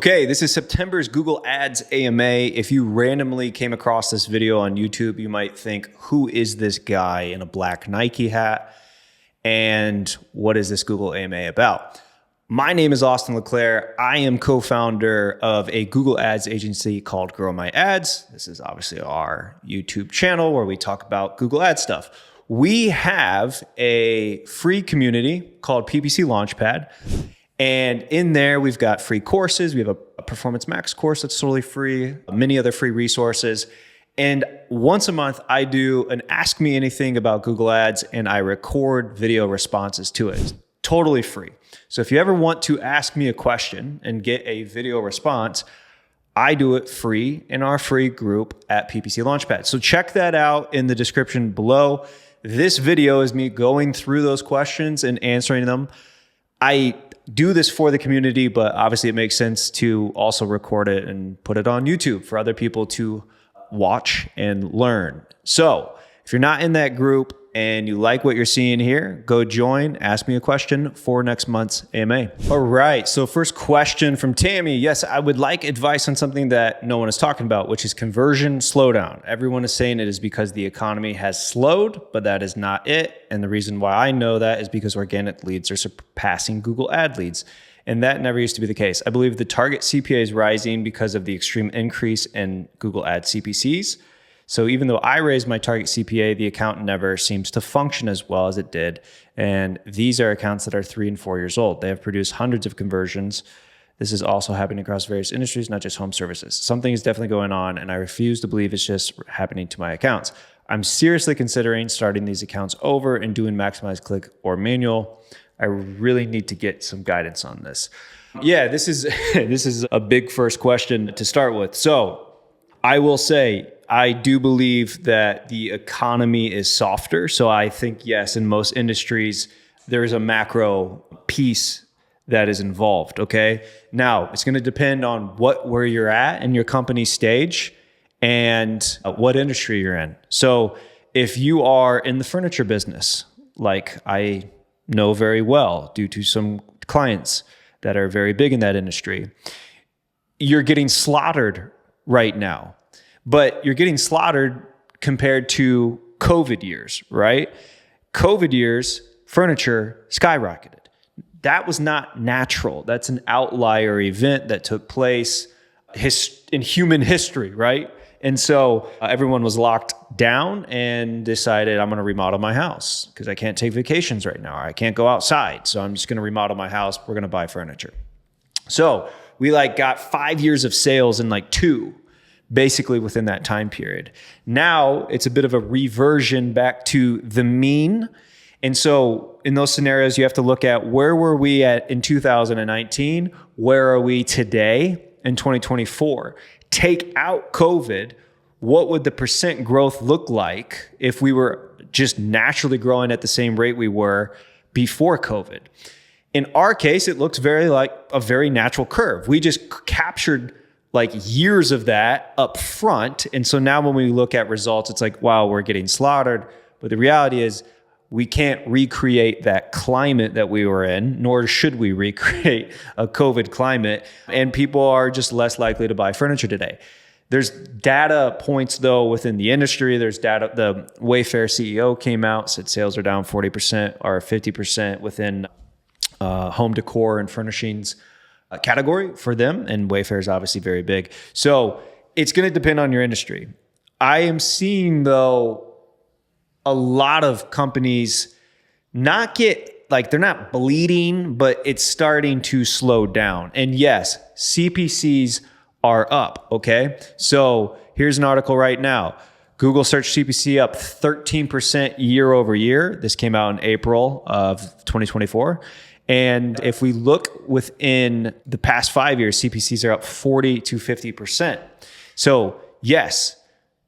Okay, this is September's Google Ads AMA. If you randomly came across this video on YouTube, you might think, who is this guy in a black Nike hat? And what is this Google AMA about? My name is Austin Leclerc. I am co-founder of a Google Ads agency called Grow My Ads. This is obviously our YouTube channel where we talk about Google Ads stuff. We have a free community called PPC Launchpad. And in there, we've got free courses. We have a Performance Max course that's totally free, many other free resources. And once a month, I do an Ask Me Anything about Google Ads, and I record video responses to it. It's totally free. So if you ever want to ask me a question and get a video response, I do it free in our free group at PPC Launchpad. So check that out in the description below. This video is me going through those questions and answering them. I do this for the community, but obviously it makes sense to also record it and put it on YouTube for other people to watch and learn. So if you're not in that group and you like what you're seeing here, go join, ask me a question for next month's AMA. All right, so first question from Tammy. Yes, I would like advice on something that no one is talking about, which is conversion slowdown. Everyone is saying it is because the economy has slowed, but that is not it. And the reason why I know that is because organic leads are surpassing Google ad leads. And that never used to be the case. I believe the target CPA is rising because of the extreme increase in Google ad CPCs. So even though I raised my target CPA, the account never seems to function as well as it did. And these are accounts that are 3 and 4 years old. They have produced hundreds of conversions. This is also happening across various industries, not just home services. Something is definitely going on, and I refuse to believe it's just happening to my accounts. I'm seriously considering starting these accounts over and doing maximize click or manual. I really need to get some guidance on this. Yeah, this is a big first question to start with. So I will say, I do believe that the economy is softer. So I think, yes, in most industries, there is a macro piece that is involved, okay? Now, it's going to depend on where you're at in your company stage and what industry you're in. So if you are in the furniture business, like I know very well due to some clients that are very big in that industry, you're getting slaughtered right now. But you're getting slaughtered compared to COVID years, right? COVID years, furniture skyrocketed. That was not natural. That's an outlier event that took place in human history, right? And so everyone was locked down and decided, I'm going to remodel my house because I can't take vacations right now. I can't go outside. So I'm just going to remodel my house. We're going to buy furniture. So we got 5 years of sales in 2. Basically within that time period. Now it's a bit of a reversion back to the mean. And so in those scenarios, you have to look at where were we at in 2019? Where are we today in 2024? Take out COVID. What would the percent growth look like if we were just naturally growing at the same rate we were before COVID? In our case, it looks very like a very natural curve. We just captured years of that up front. And so now when we look at results, it's wow, we're getting slaughtered. But the reality is we can't recreate that climate that we were in, nor should we recreate a COVID climate. And people are just less likely to buy furniture today. There's data points though within the industry. There's data, the Wayfair CEO came out, said sales are down 40% or 50% within home decor and furnishings category for them, and Wayfair is obviously very big. So it's going to depend on your industry. I am seeing though a lot of companies not get they're not bleeding, but it's starting to slow down. And yes, CPCs are up. Okay, so here's an article right now. Google search CPC up 13% year over year. This came out in April of 2024. And if we look within the past 5 years, CPCs are up 40 to 50%. So yes,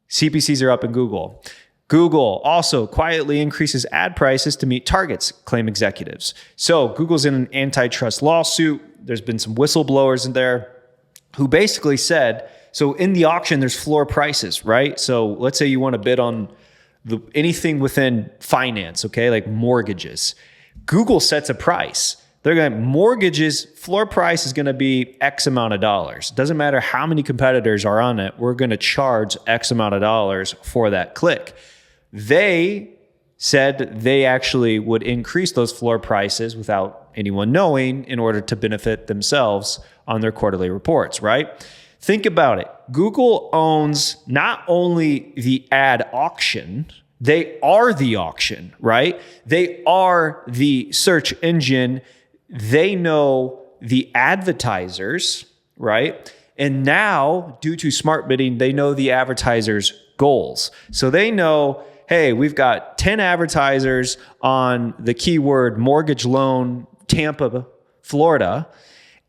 CPCs are up in Google. Google also quietly increases ad prices to meet targets, claim executives. So Google's in an antitrust lawsuit. There's been some whistleblowers in there who basically said, so in the auction, there's floor prices, right? So let's say you want to bid on anything within finance, okay, like mortgages. Google sets a price. They're going to mortgages, floor price is going to be X amount of dollars. Doesn't matter how many competitors are on it. We're going to charge X amount of dollars for that click. They said they actually would increase those floor prices without anyone knowing in order to benefit themselves on their quarterly reports, right? Think about it. Google owns not only the ad auction, they are the auction, right? They are the search engine. They know the advertisers, right? And now, due to smart bidding, they know the advertisers' goals. So they know, hey, we've got 10 advertisers on the keyword mortgage loan, Tampa, Florida,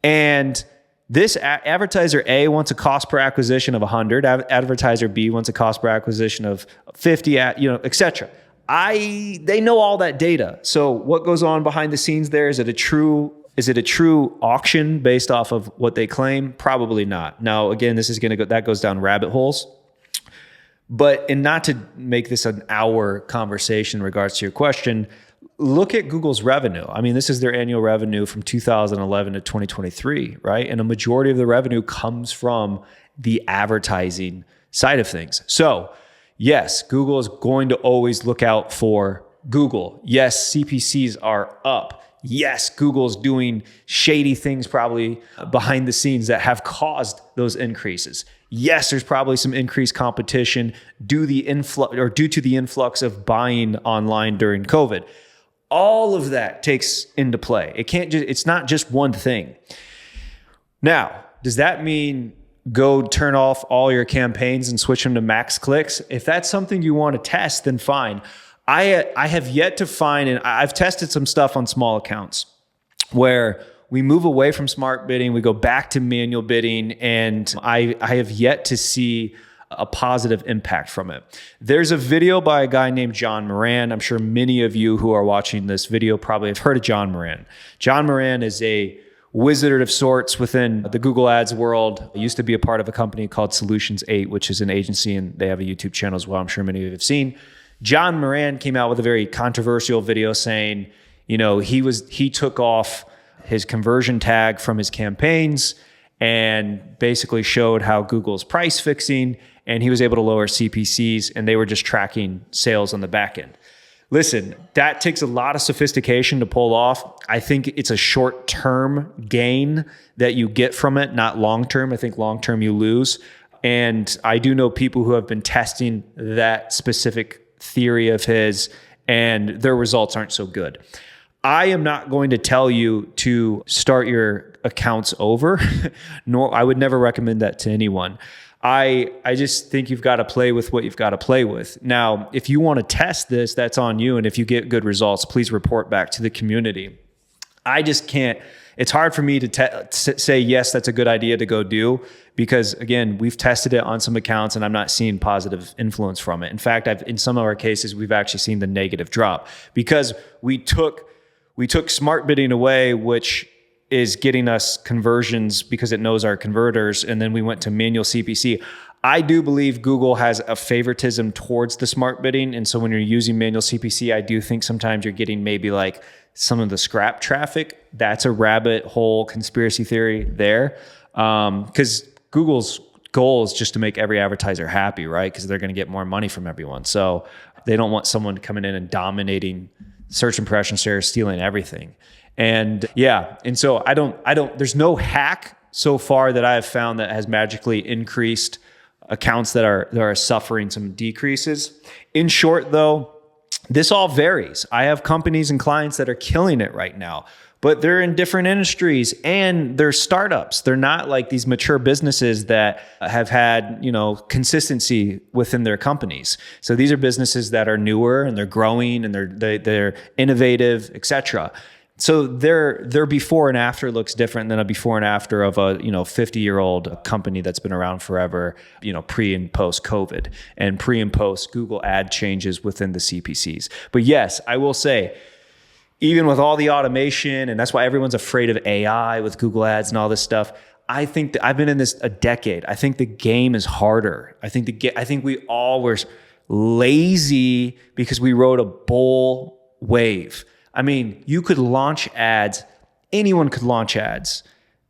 and this advertiser A wants a cost per acquisition of 100. Advertiser B wants a cost per acquisition of 50, et cetera. They know all that data. So what goes on behind the scenes there? Is it a true auction based off of what they claim? Probably not. Now, again, that goes down rabbit holes. And not to make this an hour conversation in regards to your question, look at Google's revenue. I mean, this is their annual revenue from 2011 to 2023, right? And a majority of the revenue comes from the advertising side of things. So yes, Google is going to always look out for Google. Yes, CPCs are up. Yes, Google's doing shady things probably behind the scenes that have caused those increases. Yes, there's probably some increased competition due to the influx of buying online during COVID. All of that takes into play. It's not just one thing. Now, does that mean go turn off all your campaigns and switch them to max clicks? If that's something you want to test, then fine. I have yet to find, and I've tested some stuff on small accounts where we move away from smart bidding, we go back to manual bidding, and I have yet to see a positive impact from it. There's a video by a guy named John Moran. I'm sure many of you who are watching this video probably have heard of John Moran. John Moran is a wizard of sorts within the Google Ads world. He used to be a part of a company called Solutions 8, which is an agency, and they have a YouTube channel as well. I'm sure many of you have seen. John Moran came out with a very controversial video saying, he took off his conversion tag from his campaigns and basically showed how Google's price fixing, and he was able to lower CPCs, and they were just tracking sales on the back end. Listen, that takes a lot of sophistication to pull off. I think it's a short-term gain that you get from it, not long-term. I think long-term you lose. And I do know people who have been testing that specific theory of his, and their results aren't so good. I am not going to tell you to start your accounts over, nor I would never recommend that to anyone. I just think you've got to play with what you've got to play with. Now, if you want to test this, that's on you. And if you get good results, please report back to the community. I just can't. It's hard for me to say, yes, that's a good idea to go do, because again, we've tested it on some accounts and I'm not seeing positive influence from it. In fact, in some of our cases, we've actually seen the negative drop because we took smart bidding away, which is getting us conversions because it knows our converters. And then we went to manual CPC. I do believe Google has a favoritism towards the smart bidding. And so when you're using manual CPC, I do think sometimes you're getting maybe like some of the scrap traffic. That's a rabbit hole conspiracy theory there. Because Google's goal is just to make every advertiser happy, right? Because they're going to get more money from everyone. So they don't want someone coming in and dominating search impression shares, stealing everything. And so I don't, there's no hack so far that I have found that has magically increased accounts that are suffering some decreases. In short though, this all varies. I have companies and clients that are killing it right now, but they're in different industries and they're startups. They're not like these mature businesses that have had, consistency within their companies. So these are businesses that are newer and they're growing and they're innovative, etc. So their before and after looks different than a before and after of a 50-year-old company that's been around forever, pre and post COVID and pre and post Google ad changes within the CPCs. But yes, I will say, even with all the automation, and that's why everyone's afraid of AI with Google ads and all this stuff, I think that I've been in this a decade. I think the game is harder. I think we all were lazy because we rode a bull wave. I mean, you could launch ads anyone could launch ads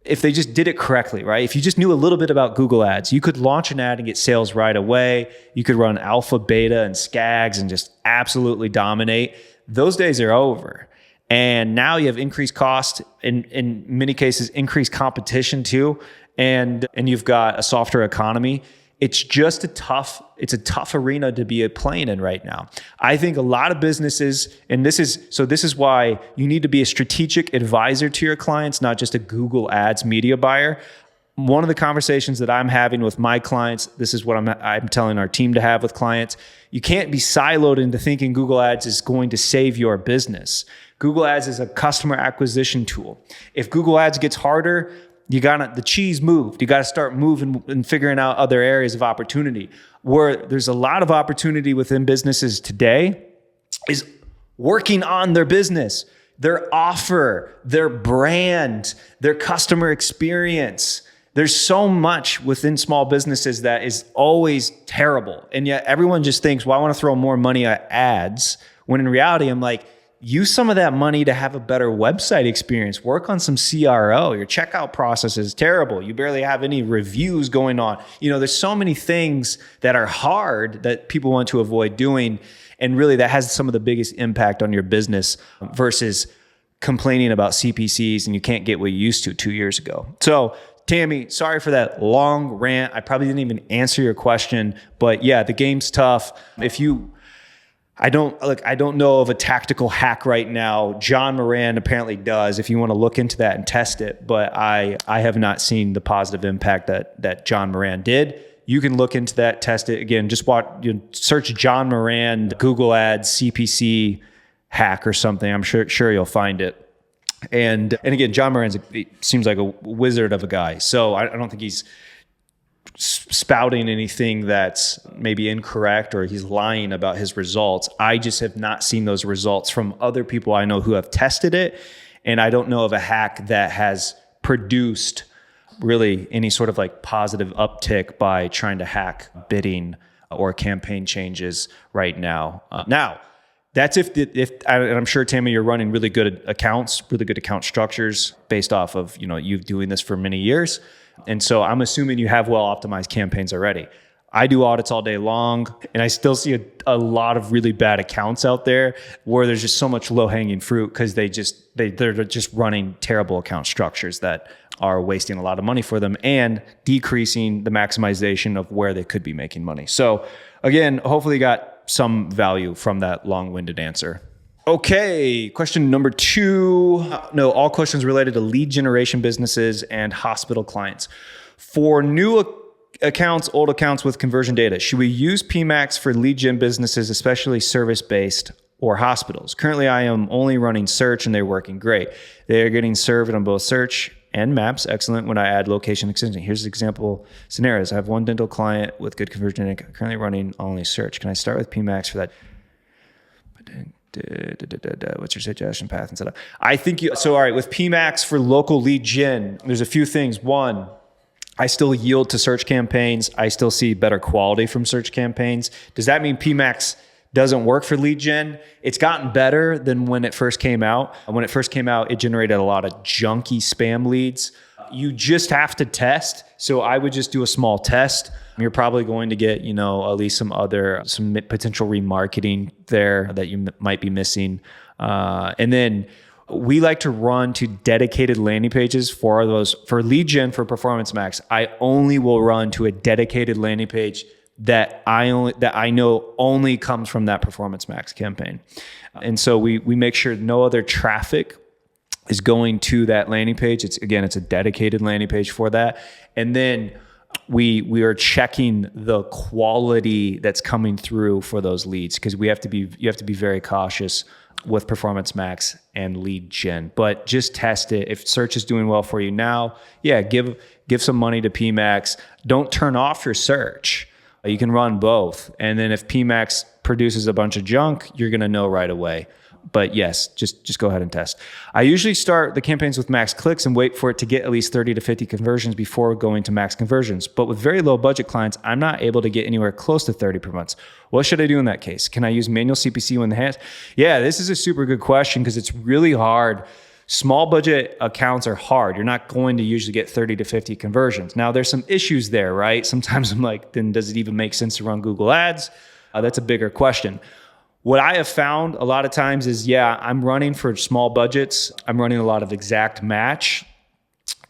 if they just did it correctly, right? If you just knew a little bit about Google ads, you could launch an ad and get sales right away. You could run alpha, beta, and skags and just absolutely dominate. Those days are over. And now you have increased cost, in many cases, increased competition too. And you've got a softer economy. It's just a tough arena to be playing in right now. I think a lot of businesses, and this is why you need to be a strategic advisor to your clients, not just a Google Ads media buyer. One of the conversations that I'm having with my clients, this is what I'm telling our team to have with clients. You can't be siloed into thinking Google Ads is going to save your business. Google Ads is a customer acquisition tool. If Google Ads gets harder, the cheese moved. You got to start moving and figuring out other areas of opportunity. Where there's a lot of opportunity within businesses today is working on their business, their offer, their brand, their customer experience. There's so much within small businesses that is always terrible. And yet everyone just thinks, well, I want to throw more money at ads. When in reality, I'm like, use some of that money to have a better website experience. Work on some CRO. Your checkout process is terrible. You barely have any reviews going on. There's so many things that are hard that people want to avoid doing. And really that has some of the biggest impact on your business versus complaining about CPCs and you can't get what you used to 2 years ago. So Tammy, sorry for that long rant. I probably didn't even answer your question, but yeah, the game's tough. I don't know of a tactical hack right now. John Moran apparently does, if you want to look into that and test it, but I have not seen the positive impact that John Moran did. You can look into that, test it. Again, just search John Moran, Google Ads, CPC hack or something. I'm sure you'll find it. And again, John Moran seems like a wizard of a guy. So I don't think he's spouting anything that's maybe incorrect or he's lying about his results. I just have not seen those results from other people I know who have tested it. And I don't know of a hack that has produced really any sort of like positive uptick by trying to hack bidding or campaign changes right now. Now, that's if I'm sure, Tammy, you're running really good accounts, really good account structures based off of, you doing this for many years. And so I'm assuming you have well-optimized campaigns already. I do audits all day long, and I still see a lot of really bad accounts out there where there's just so much low-hanging fruit because they're just running terrible account structures that are wasting a lot of money for them and decreasing the maximization of where they could be making money. So again, hopefully you got some value from that long-winded answer. Okay, question number 2. No, all questions related to lead generation businesses and hospital clients. For new accounts, old accounts with conversion data, should we use PMax for lead gen businesses, especially service-based or hospitals? Currently, I am only running search and they're working great. They're getting served on both search and maps. Excellent when I add location extension. Here's example scenarios. I have one dental client with good conversion data currently running only search. Can I start with PMax for that? What's your suggestion path and setup? I think all right, with PMax for local lead gen, there's a few things. One, I still yield to search campaigns. I still see better quality from search campaigns. Does that mean PMax doesn't work for lead gen? It's gotten better than when it first came out. When it first came out, it generated a lot of junky spam leads. You just have to test. So I would just do a small test. You're probably going to get, at least some potential remarketing there that you might be missing. And then we like to run to dedicated landing pages for lead gen for Performance Max. I only will run to a dedicated landing page that I know only comes from that Performance Max campaign. And so we make sure no other traffic is going to that landing page. It's a dedicated landing page for that. And then we are checking the quality that's coming through for those leads because you have to be very cautious with Performance Max and lead gen. But just test it. If search is doing well for you now, give some money to PMax. Don't turn off your search. You can run both. And then if PMax produces a bunch of junk, you're going to know right away. But yes, just go ahead and test. I usually start the campaigns with max clicks and wait for it to get at least 30 to 50 conversions before going to max conversions. But with very low budget clients, I'm not able to get anywhere close to 30 per month. What should I do in that case? Can I use manual CPC when the hands? Yeah, this is a super good question because it's really hard Small budget accounts are hard. You're not going to usually get 30 to 50 conversions. Now, there's some issues there, right? Sometimes I'm like, then does it even make sense to run Google Ads? That's a bigger question. What I have found a lot of times is, I'm running for small budgets. I'm running a lot of exact match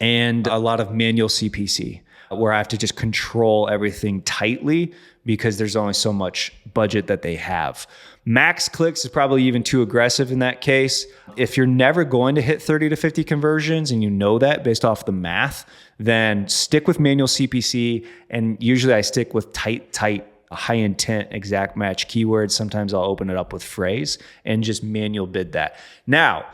and a lot of manual CPC, where I have to just control everything tightly because there's only so much budget that they have. Max clicks is probably even too aggressive in that case. If you're never going to hit 30 to 50 conversions and you know that based off the math, then stick with manual CPC. And usually I stick with tight, high intent, exact match keywords. Sometimes I'll open it up with phrase and just manual bid that. Now,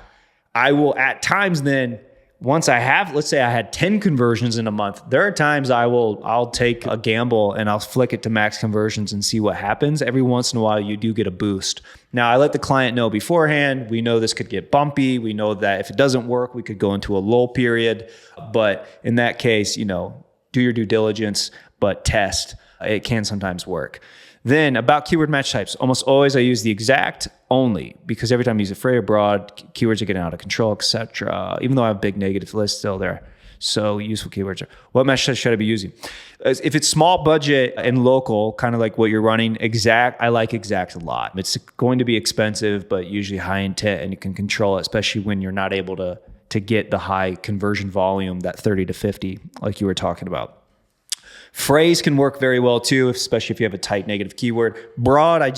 I will at times then, once I have, let's say I had 10 conversions in a month, there are times I'll take a gamble and I'll flick it to max conversions and see what happens. Every once in a while, you do get a boost. Now, I let the client know beforehand. We know this could get bumpy. We know that if it doesn't work, we could go into a lull period. But in that case, do your due diligence, but test. It can sometimes work. Then about keyword match types, almost always I use the exact only, because every time I use a phrase or broad, keywords are getting out of control, etc. Even though I have a big negative list still there. So useful keywords. What match types should I be using? If it's small budget and local, kind of like what you're running, exact, I like exact a lot. It's going to be expensive, but usually high intent, and you can control it, especially when you're not able to get the high conversion volume, that 30 to 50, like you were talking about. Phrase can work very well too, especially if you have a tight negative keyword. Broad, I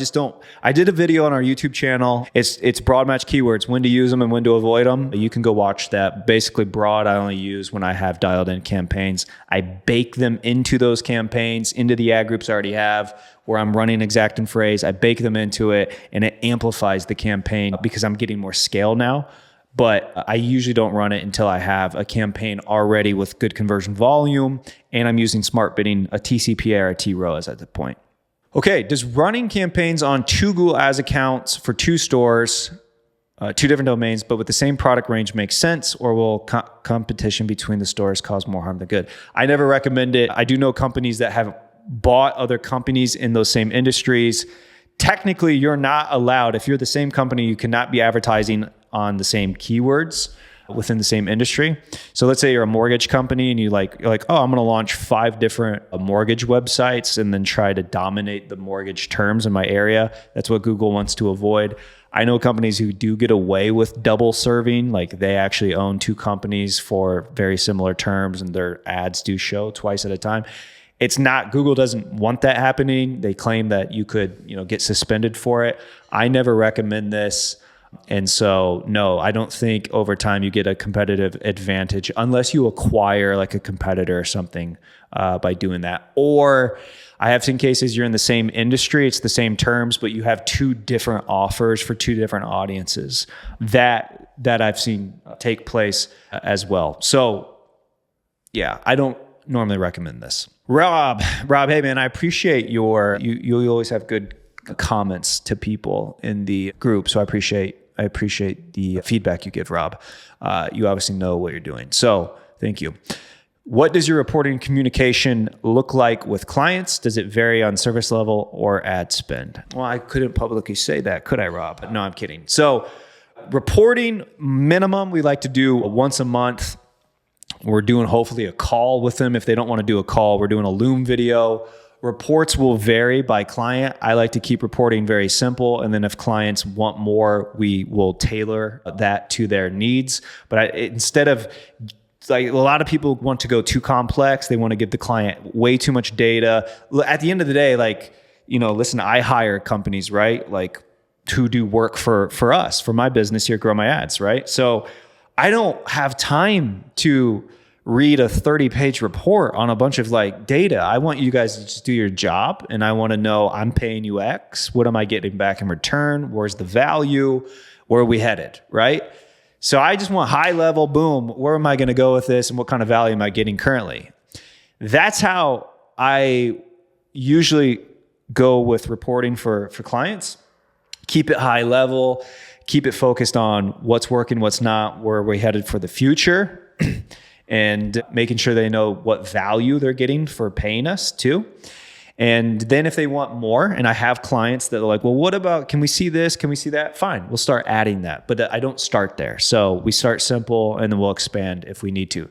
did a video on our YouTube channel. It's broad match keywords, when to use them and when to avoid them. You can go watch that. Basically broad, I only use when I have dialed in campaigns. I bake them into those campaigns, into the ad groups I already have, where I'm running exact and phrase. I bake them into it and it amplifies the campaign because I'm getting more scale now. But I usually don't run it until I have a campaign already with good conversion volume and I'm using smart bidding, a TCPA or a T-ROAS at that point. Okay, does running campaigns on 2 Google Ads accounts for 2 stores, 2 different domains, but with the same product range make sense, or will competition between the stores cause more harm than good? I never recommend it. I do know companies that have bought other companies in those same industries. Technically, you're not allowed. If you're the same company, you cannot be advertising on the same keywords within the same industry. So let's say you're a mortgage company and you're like, oh, I'm going to launch 5 different mortgage websites and then try to dominate the mortgage terms in my area. That's what Google wants to avoid. I know companies who do get away with double serving, like they actually own 2 companies for very similar terms and their ads do show twice at a time. It's not, Google doesn't want that happening. They claim that you could, get suspended for it. I never recommend this. And so, no, I don't think over time you get a competitive advantage unless you acquire like a competitor or something by doing that. Or I have seen cases you're in the same industry, it's the same terms, but you have 2 different offers for 2 different audiences. That I've seen take place as well. So, yeah, I don't normally recommend this. Rob, hey man, I appreciate you always have good comments to people in the group, so I appreciate the feedback you give, Rob. You obviously know what you're doing. So thank you. What does your reporting communication look like with clients? Does it vary on service level or ad spend? Well, I couldn't publicly say that, could I, Rob? No, I'm kidding. So reporting minimum, we like to do once a month. We're doing hopefully a call with them. If they don't want to do a call, we're doing a Loom video. Reports will vary by client. I like to keep reporting very simple. And then if clients want more, we will tailor that to their needs. But instead of, like, a lot of people want to go too complex. They want to give the client way too much data. At the end of the day, listen, I hire companies, right? Like, who do work for us, for my business here, Grow My Ads, right? So I don't have time to read a 30-page report on a bunch of data. I want you guys to just do your job, and I want to know I'm paying you X. What am I getting back in return? Where's the value? Where are we headed, right? So I just want high level, boom, where am I going to go with this and what kind of value am I getting currently? That's how I usually go with reporting for clients. Keep it high level, keep it focused on what's working, what's not, where we're headed for the future, and making sure they know what value they're getting for paying us too. And then if they want more, and I have clients that are like, well, what about, can we see this? Can we see that? Fine, we'll start adding that. But I don't start there. So we start simple and then we'll expand if we need to.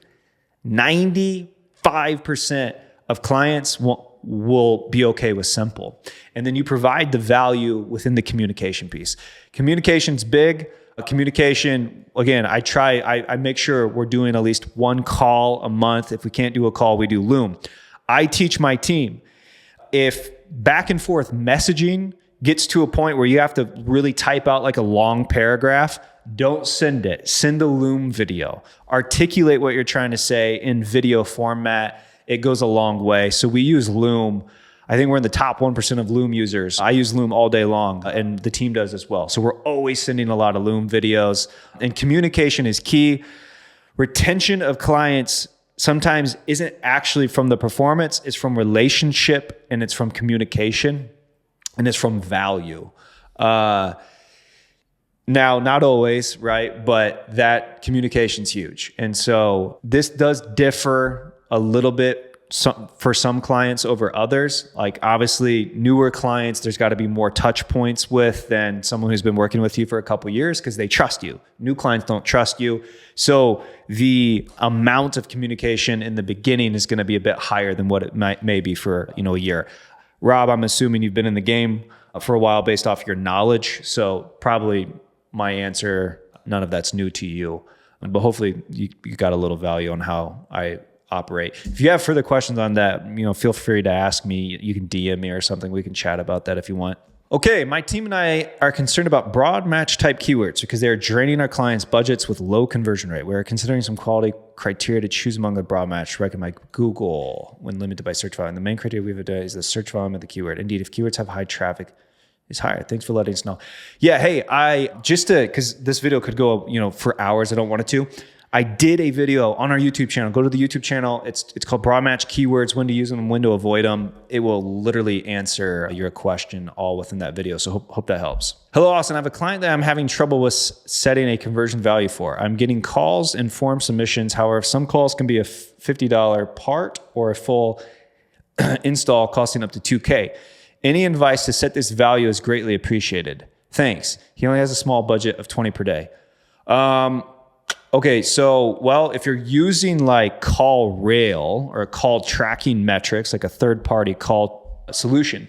95% of clients will be okay with simple. And then you provide the value within the communication piece. Communication's big. Communication, again, I make sure we're doing at least one call a month. If we can't do a call, we do Loom. I teach my team, if back and forth messaging gets to a point where you have to really type out like a long paragraph, don't send it. Send a Loom video. Articulate what you're trying to say in video format. It goes a long way. So we use Loom. I think we're in the top 1% of Loom users. I use Loom all day long, and the team does as well. So we're always sending a lot of Loom videos. And communication is key. Retention of clients sometimes isn't actually from the performance. It's from relationship, and it's from communication, and it's from value. Now, not always, right? But that communication's huge. And so this does differ a little bit for some clients over others. Like obviously newer clients, there's got to be more touch points with than someone who's been working with you for a couple of years because they trust you. New clients don't trust you. So the amount of communication in the beginning is going to be a bit higher than what it may be for, a year. Rob, I'm assuming you've been in the game for a while based off your knowledge. So probably my answer, none of that's new to you, but hopefully you got a little value on how I operate. If you have further questions on that, feel free to ask me. You can DM me or something. We can chat about that if you want. Okay, my team and I are concerned about broad match type keywords because they are draining our clients' budgets with low conversion rate. We're considering some quality criteria to choose among the broad match recommended by Google when limited by search volume. The main criteria we've identified is the search volume of the keyword. Indeed, if keywords have high traffic, is higher. Thanks for letting us know. Yeah, hey, because this video could go, for hours. I don't want it to. I did a video on our YouTube channel. Go to the YouTube channel. It's called Broad Match Keywords, when to use them and when to avoid them. It will literally answer your question all within that video. So hope that helps. Hello, Austin. I have a client that I'm having trouble with setting a conversion value for. I'm getting calls and form submissions. However, some calls can be a $50 part or a full install costing up to $2K. Any advice to set this value is greatly appreciated. Thanks. He only has a small budget of $20 per day. Okay, so, if you're using like call rail or call tracking metrics, like a third-party call solution,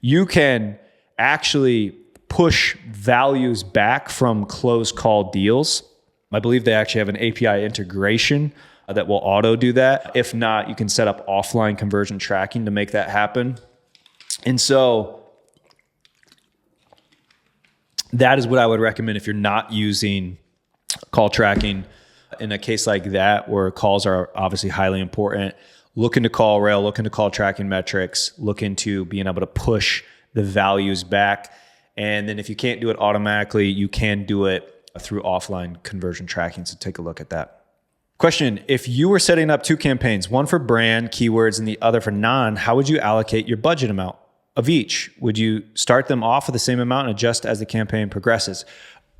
you can actually push values back from closed call deals. I believe they actually have an API integration that will auto do that. If not, you can set up offline conversion tracking to make that happen. And so that is what I would recommend if you're not using call tracking. In a case like that, where calls are obviously highly important, look into call rail, look into call tracking metrics, look into being able to push the values back. And then if you can't do it automatically, you can do it through offline conversion tracking. So take a look at that. Question, if you were setting up two campaigns, one for brand keywords and the other for non, how would you allocate your budget amount of each? Would you start them off with the same amount and adjust as the campaign progresses?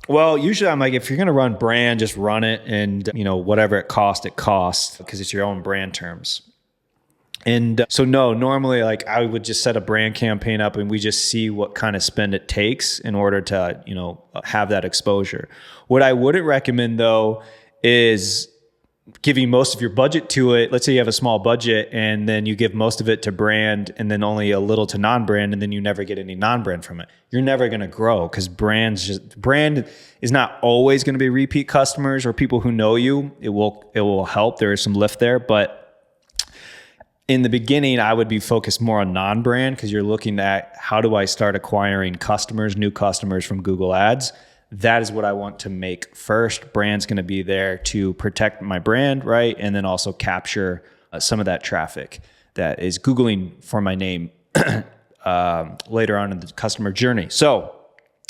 Well, usually I'm like, if you're going to run brand, just run it. And, whatever it costs because it's your own brand terms. And so no, normally like I would just set a brand campaign up and we just see what kind of spend it takes in order to, have that exposure. What I wouldn't recommend though is giving most of your budget to it. Let's say you have a small budget and then you give most of it to brand and then only a little to non-brand, and then you never get any non-brand from it. You're never going to grow because brand is not always going to be repeat customers or people who know you. It will help. There is some lift there, but in the beginning, I would be focused more on non-brand because you're looking at how do I start acquiring customers, new customers from Google Ads. That is what I want to make first. Brand's going to be there to protect my brand, right? And then also capture some of that traffic that is Googling for my name later on in the customer journey. So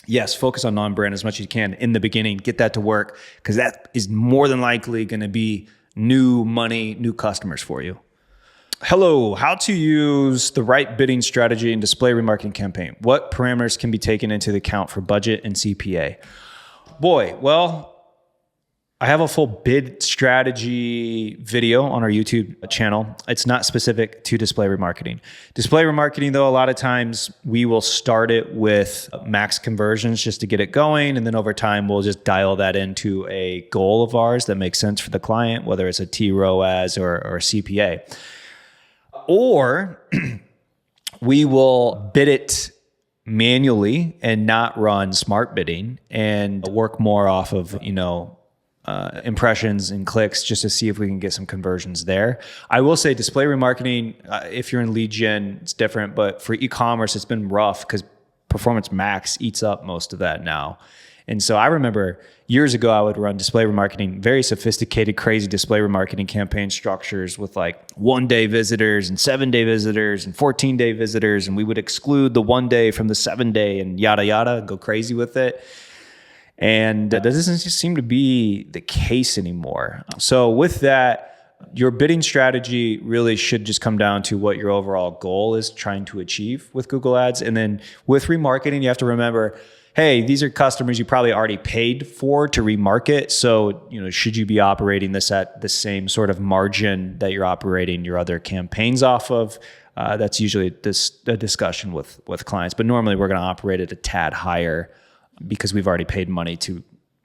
yes, focus on non-brand as much as you can in the beginning. Get that to work because that is more than likely going to be new money, new customers for you. Hello, how to use the right bidding strategy and display remarketing campaign. What parameters can be taken into account for budget and CPA? Boy, well, I have a full bid strategy video on our YouTube channel. It's not specific to display remarketing. Display remarketing, though, a lot of times we will start it with max conversions just to get it going. And then over time, we'll just dial that into a goal of ours that makes sense for the client, whether it's a TROAS or CPA. Or we will bid it manually and not run smart bidding and work more off of, impressions and clicks just to see if we can get some conversions there. I will say display remarketing, if you're in lead gen, it's different, but for e-commerce, it's been rough because Performance Max eats up most of that now. And so I remember years ago, I would run display remarketing, very sophisticated, crazy display remarketing campaign structures with like 1-day visitors and 7-day visitors and 14-day visitors. And we would exclude the 1 day from the 7-day and yada, yada, go crazy with it. And that doesn't seem to be the case anymore. So with that, your bidding strategy really should just come down to what your overall goal is trying to achieve with Google Ads. And then with remarketing, you have to remember, hey, these are customers you probably already paid for to remarket. So, should you be operating this at the same sort of margin that you're operating your other campaigns off of? That's usually a discussion with clients. But normally we're going to operate at a tad higher because we've already paid money to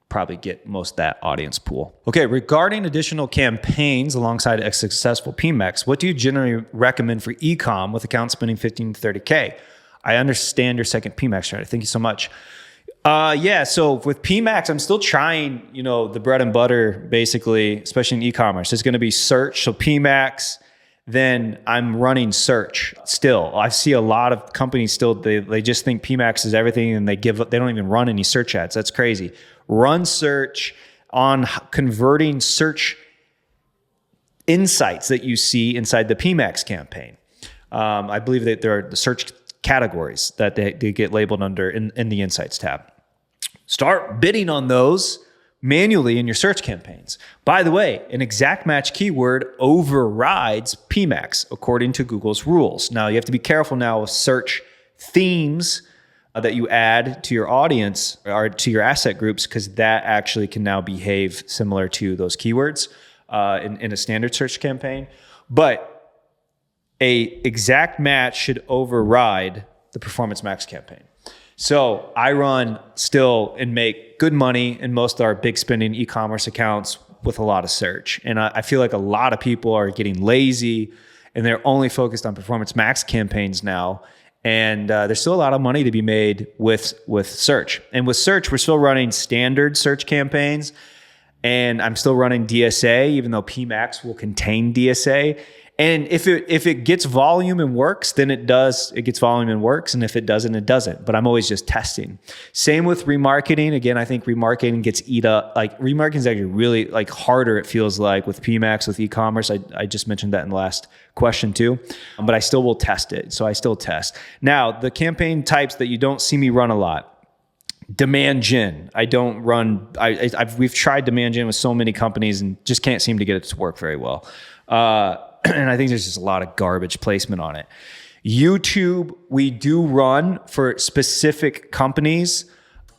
probably get most of that audience pool. Okay, regarding additional campaigns alongside a successful PMax, what do you generally recommend for e-com with accounts spending 15 to 30K? I understand your second PMax strategy. Thank you so much. So with PMax, I'm still trying, the bread and butter, basically, especially in e-commerce. It's going to be search. So PMax, then I'm running search still. I see a lot of companies still, they just think PMax is everything and they don't even run any search ads. That's crazy. Run search on converting search insights that you see inside the PMax campaign. I believe that there are the search categories that they get labeled under in the Insights tab. Start bidding on those manually in your search campaigns. By the way, an exact match keyword overrides PMax according to Google's rules. Now, you have to be careful now with search themes that you add to your audience or to your asset groups, because that actually can now behave similar to those keywords in a standard search campaign. But a exact match should override the Performance Max campaign. So I run still and make good money in most of our big spending e-commerce accounts with a lot of search. And I feel like a lot of people are getting lazy and they're only focused on Performance Max campaigns now. And there's still a lot of money to be made with search. And with search, we're still running standard search campaigns. And I'm still running DSA, even though PMax will contain DSA. And if it gets volume and works, then it does. It gets volume and works. And if it doesn't, it doesn't. But I'm always just testing. Same with remarketing. Again, I think remarketing gets eat up. Like remarketing is actually really like harder, it feels like, with PMax, with e-commerce. I just mentioned that in the last question too. But I still will test it. So I still test. Now, the campaign types that you don't see me run a lot. Demand gen. I don't run. We've tried demand gen with so many companies and just can't seem to get it to work very well. And I think there's just a lot of garbage placement on it. YouTube, we do run for specific companies,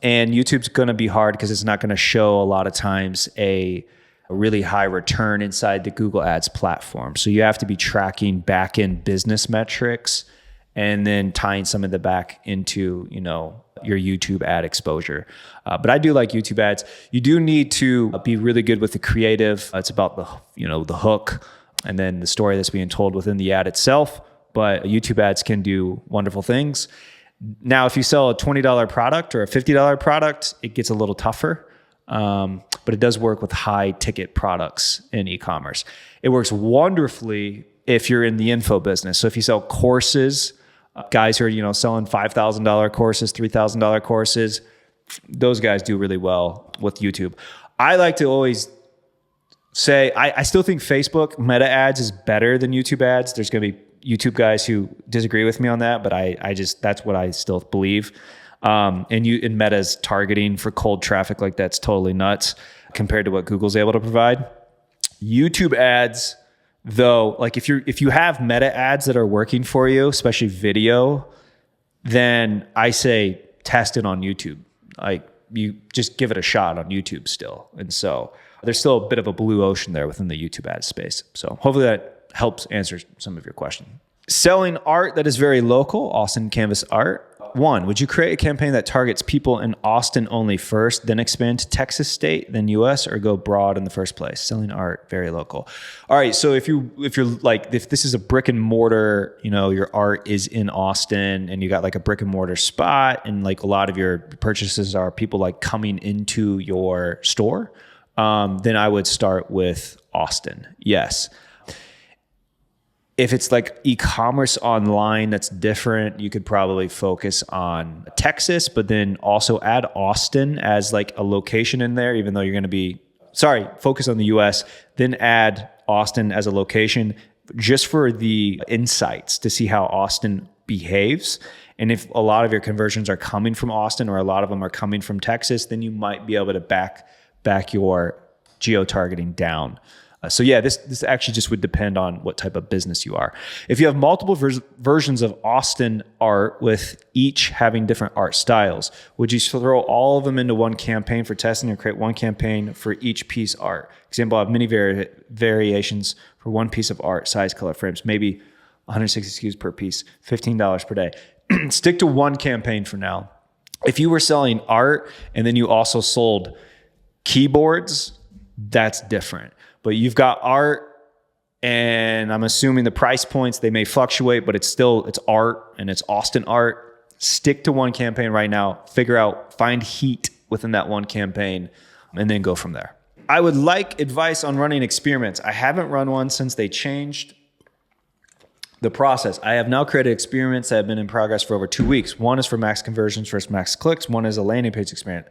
and YouTube's going to be hard because it's not going to show a lot of times a really high return inside the Google Ads platform. So you have to be tracking back-end business metrics and then tying some of the back into, your YouTube ad exposure. But I do like YouTube ads. You do need to be really good with the creative. It's about the hook and then the story that's being told within the ad itself. But YouTube ads can do wonderful things. Now, if you sell a $20 product or a $50 product, it gets a little tougher. But it does work with high ticket products in e-commerce. It works wonderfully if you're in the info business. So if you sell courses, guys who are selling $5,000 courses, $3,000 courses, those guys do really well with YouTube. I like to always say, I still think Facebook meta ads is better than YouTube ads. There's going to be YouTube guys who disagree with me on that, but I just, that's what I still believe. And Meta's targeting for cold traffic, like that's totally nuts compared to what Google's able to provide. YouTube ads, though, like if you have meta ads that are working for you, especially video, then I say test it on YouTube. Like you just give it a shot on YouTube still. And so there's still a bit of a blue ocean there within the YouTube ad space. So hopefully that helps answer some of your question. Selling art that is very local, Austin Canvas Art. 1, would you create a campaign that targets people in Austin only first, then expand to Texas state, then US, or go broad in the first place? Selling art, very local. All right, so if this is a brick and mortar, your art is in Austin and you got like a brick and mortar spot and like a lot of your purchases are people like coming into your store, then I would start with Austin. Yes. If it's like e-commerce online that's different, you could probably focus on Texas, but then also add Austin as like a location in there, even though you're going to focus on the US, then add Austin as a location just for the insights to see how Austin behaves. And if a lot of your conversions are coming from Austin or a lot of them are coming from Texas, then you might be able to back your geo-targeting down. So yeah, this actually just would depend on what type of business you are. If you have multiple versions of Austin art with each having different art styles, would you throw all of them into one campaign for testing or create one campaign for each piece art? Example, I have many variations for one piece of art, size, color, frames, maybe 160 SKUs per piece, $15 per day. Stick to one campaign for now. If you were selling art and then you also sold keyboards, that's different. But you've got art, and I'm assuming the price points, they may fluctuate, but it's art and it's Austin art. Stick to one campaign right now. Find heat within that one campaign, and then go from there. I would like advice on running experiments. I haven't run one since they changed the process. I have now created experiments that have been in progress for over 2 weeks. One is for max conversions versus max clicks. One is a landing page experiment.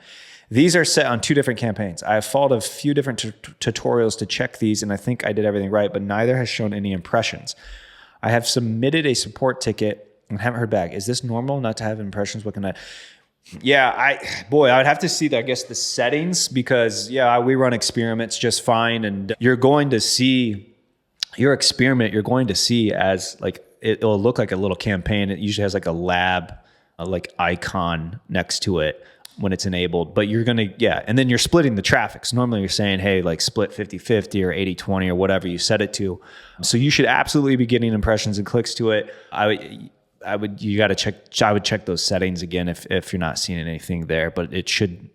These are set on 2 different campaigns. I have followed a few different tutorials to check these, and I think I did everything right, but neither has shown any impressions. I have submitted a support ticket and haven't heard back. Is this normal not to have impressions? What can I... Yeah, I would have to see, I guess, the settings because, we run experiments just fine, and you're going to see your experiment, you're going to see as, like, it'll look like a little campaign. It usually has, like, a lab, icon next to it when it's enabled, but you're going to, and then you're splitting the traffic. So normally you're saying, hey, like split 50-50 or 80-20 or whatever you set it to. So you should absolutely be getting impressions and clicks to it. I would check those settings again if you're not seeing anything there, but it should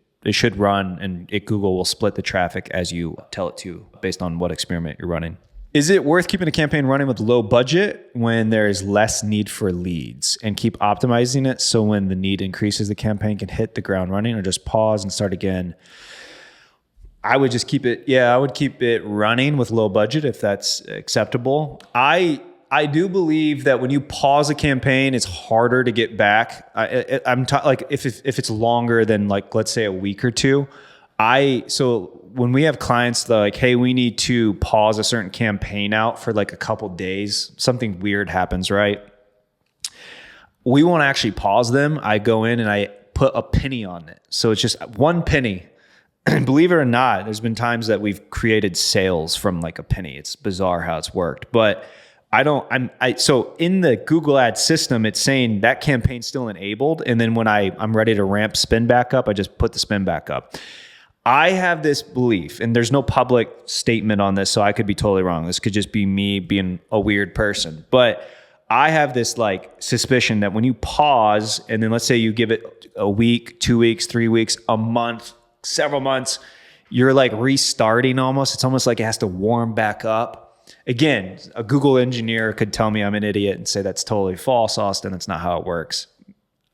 run, and Google will split the traffic as you tell it to based on what experiment you're running. Is it worth keeping a campaign running with low budget when there is less need for leads, and keep optimizing it so when the need increases, the campaign can hit the ground running, or just pause and start again? I would just keep it. Yeah, I would keep it running with low budget if that's acceptable. I do believe that when you pause a campaign, it's harder to get back. Like if it's longer than, like, let's say a week or two. So when we have clients that are like, hey, we need to pause a certain campaign out for like a couple days, something weird happens, right? We won't actually pause them. I go in and I put a penny on it. So it's just 1 penny. And believe it or not, there's been times that we've created sales from like a penny. It's bizarre how it's worked. But so in the Google Ads system, it's saying that campaign's still enabled. And then when I'm ready to ramp spin back up, I just put the spin back up. I have this belief, and there's no public statement on this, so I could be totally wrong. This could just be me being a weird person. But I have this like suspicion that when you pause, and then let's say you give it a week, 2 weeks, 3 weeks, a month, several months, you're like restarting almost. It's almost like it has to warm back up. Again, a Google engineer could tell me I'm an idiot and say that's totally false, Austin. That's not how it works.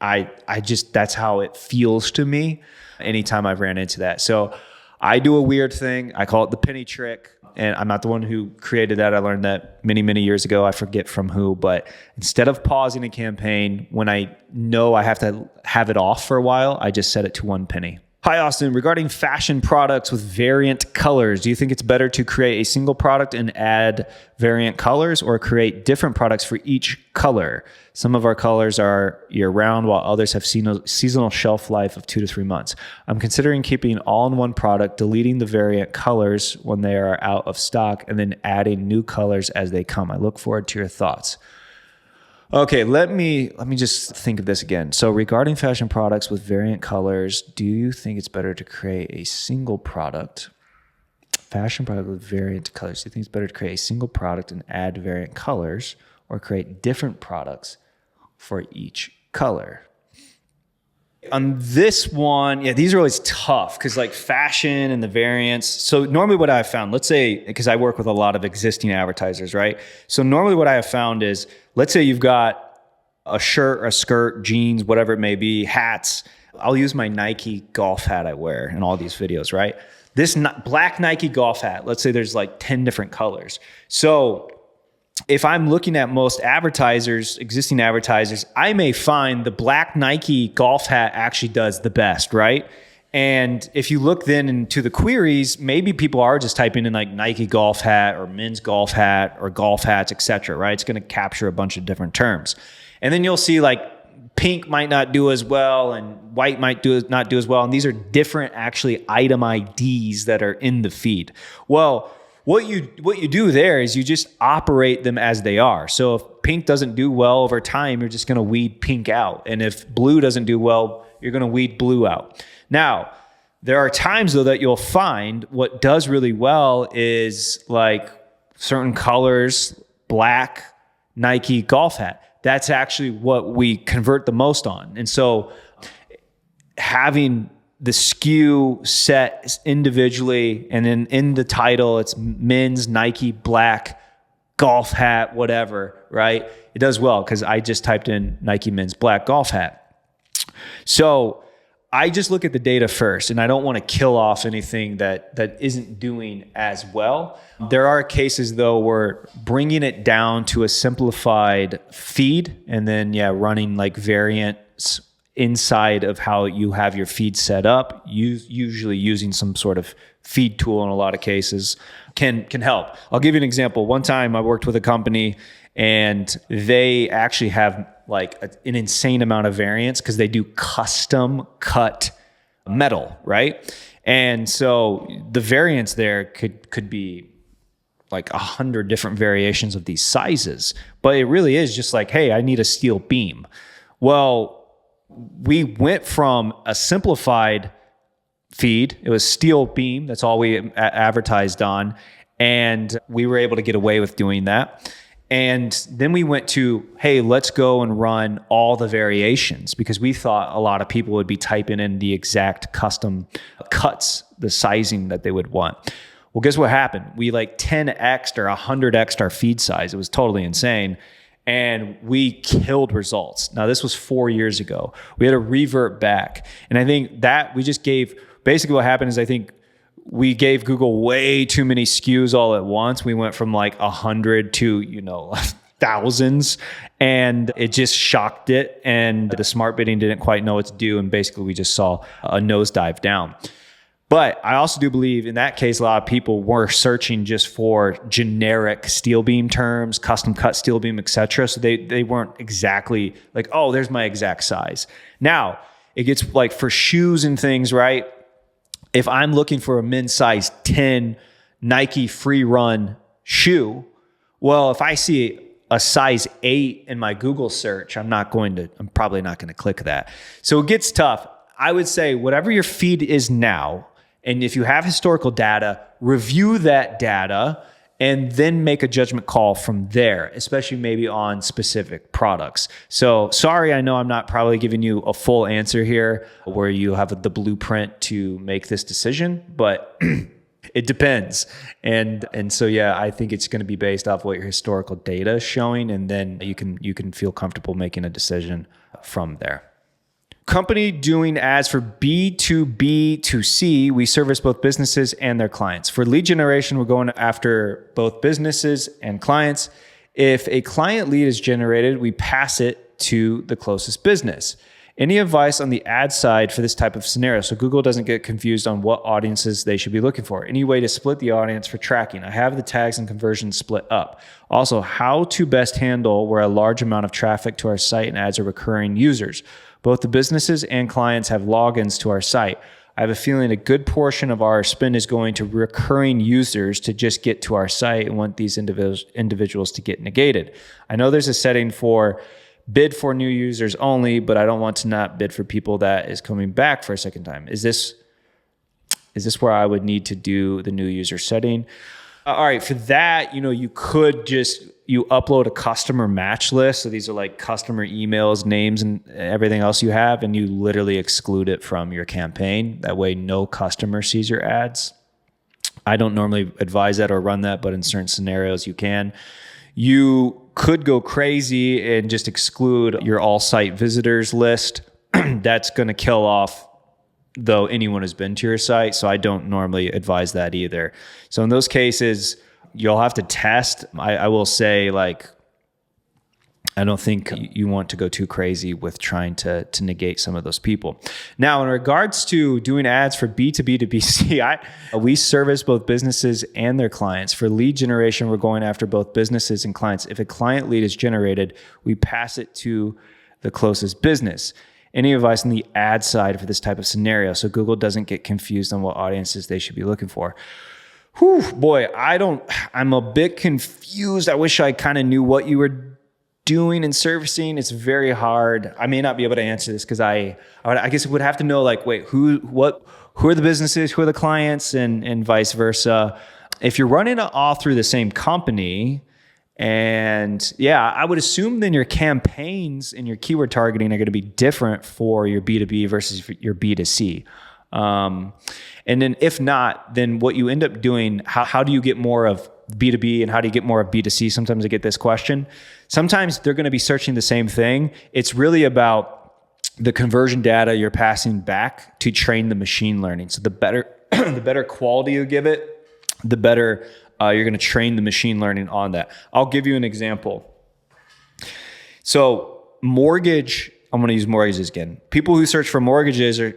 That's how it feels to me anytime I've ran into that. So I do a weird thing. I call it the penny trick. And I'm not the one who created that. I learned that many, many years ago. I forget from who. But instead of pausing a campaign, when I know I have to have it off for a while, I just set it to 1 penny. Hi, Austin. Regarding fashion products with variant colors, do you think it's better to create a single product and add variant colors, or create different products for each color? Some of our colors are year-round, while others have seasonal shelf life of 2 to 3 months. I'm considering keeping all in one product, deleting the variant colors when they are out of stock, and then adding new colors as they come. I look forward to your thoughts. Okay, let me just think of this again. So regarding fashion products with variant colors, do you think it's better to create a single product fashion product with variant colors. Do you think it's better to create a single product and add variant colors or create different products for each color? On this one, yeah, these are always tough because like fashion and the variants. So normally what I've found, let's say, because I work with a lot of existing advertisers, right? So normally what I have found is, let's say you've got a shirt, a skirt, jeans, whatever it may be, hats. I'll use my Nike golf hat I wear in all these videos, right? This black Nike golf hat, let's say there's like 10 different colors. So if I'm looking at most advertisers, existing advertisers, I may find the black Nike golf hat actually does the best, right? And if you look then into the queries, maybe people are just typing in like Nike golf hat or men's golf hat or golf hats, etc., right? It's going to capture a bunch of different terms. And then you'll see like pink might not do as well and white might not do as well. And these are different actually item IDs that are in the feed. Well, what you do there is you just operate them as they are. So if pink doesn't do well over time, you're just going to weed pink out. And if blue doesn't do well, you're going to weed blue out. Now, there are times though that you'll find what does really well is like certain colors, black Nike golf hat. That's actually what we convert the most on. And so having the SKU set individually, and then in the title, it's men's Nike black golf hat, whatever, right? It does well because I just typed in Nike men's black golf hat. So I just look at the data first, and I don't want to kill off anything that isn't doing as well. There are cases, though, where bringing it down to a simplified feed and then, running like variants inside of how you have your feed set up, usually using some sort of feed tool in a lot of cases, can help. I'll give you an example. One time I worked with a company and they actually have like an insane amount of variants because they do custom cut metal, right? And so the variants there could be like 100 different variations of these sizes, but it really is just like, hey, I need a steel beam. Well, we went from a simplified feed. It was steel beam. That's all we advertised on. And we were able to get away with doing that. And then we went to, hey, let's go and run all the variations because we thought a lot of people would be typing in the exact custom cuts, the sizing that they would want. Well, guess what happened? We like 10x'd or 100x'd our feed size. It was totally insane. And we killed results. Now, this was 4 years ago. We had to revert back. And I think that we just basically what happened is I think we gave Google way too many SKUs all at once. We went from like 100 to, thousands, and it just shocked it. And the smart bidding didn't quite know what to do. And basically we just saw a nosedive down. But I also do believe in that case, a lot of people were searching just for generic steel beam terms, custom cut steel beam, etc. So they weren't exactly like, oh, there's my exact size. Now, it gets like for shoes and things, right? If I'm looking for a men's size 10 Nike free run shoe, well, if I see a size 8 in my Google search, I'm probably not going to click that. So it gets tough. I would say whatever your feed is now, and if you have historical data, review that data and then make a judgment call from there, especially maybe on specific products. So sorry, I know I'm not probably giving you a full answer here where you have the blueprint to make this decision, but it depends. And so, I think it's going to be based off what your historical data is showing, and then you can feel comfortable making a decision from there. Company doing ads for B2B2C. We service both businesses and their clients. For lead generation, we're going after both businesses and clients. If a client lead is generated, we pass it to the closest business. Any advice on the ad side for this type of scenario so Google doesn't get confused on what audiences they should be looking for? Any way to split the audience for tracking? I have the tags and conversions split up. Also, how to best handle where a large amount of traffic to our site and ads are recurring users. Both the businesses and clients have logins to our site. I have a feeling a good portion of our spend is going to recurring users to just get to our site and want these individuals to get negated. I know there's a setting for bid for new users only, but I don't want to not bid for people that is coming back for a second time. Is this Is this where I would need to do the new user setting? All right, for that, you could you upload a customer match list. So these are like customer emails, names, and everything else you have, and you literally exclude it from your campaign. That way no customer sees your ads. I don't normally advise that or run that, but in certain scenarios you can. You could go crazy and just exclude your all site visitors list. That's going to kill off though anyone who's been to your site. So I don't normally advise that either. So in those cases, you'll have to test. I will say, like, I don't think you want to go too crazy with trying to negate some of those people. Now, in regards to doing ads for B2B to BC, we service both businesses and their clients. For lead generation, we're going after both businesses and clients. If a client lead is generated, we pass it to the closest business. Any advice on the ad side for this type of scenario so Google doesn't get confused on what audiences they should be looking for? Whew, boy, I'm a bit confused. I wish I kind of knew what you were doing and servicing. It's very hard. I may not be able to answer this because I guess I would have to know, like, wait, who are the businesses, who are the clients, and vice versa. If you're running it all through the same company, and yeah, I would assume then your campaigns and your keyword targeting are going to be different for your B2B versus your B2C. And then if not, then what you end up doing, how do you get more of B2B and how do you get more of B2C? Sometimes I get this question. Sometimes they're going to be searching the same thing. It's really about the conversion data you're passing back to train the machine learning. So the better, the better quality you give it, the better you're going to train the machine learning on that. I'll give you an example. So mortgage, I'm going to use mortgages again. People who search for mortgages are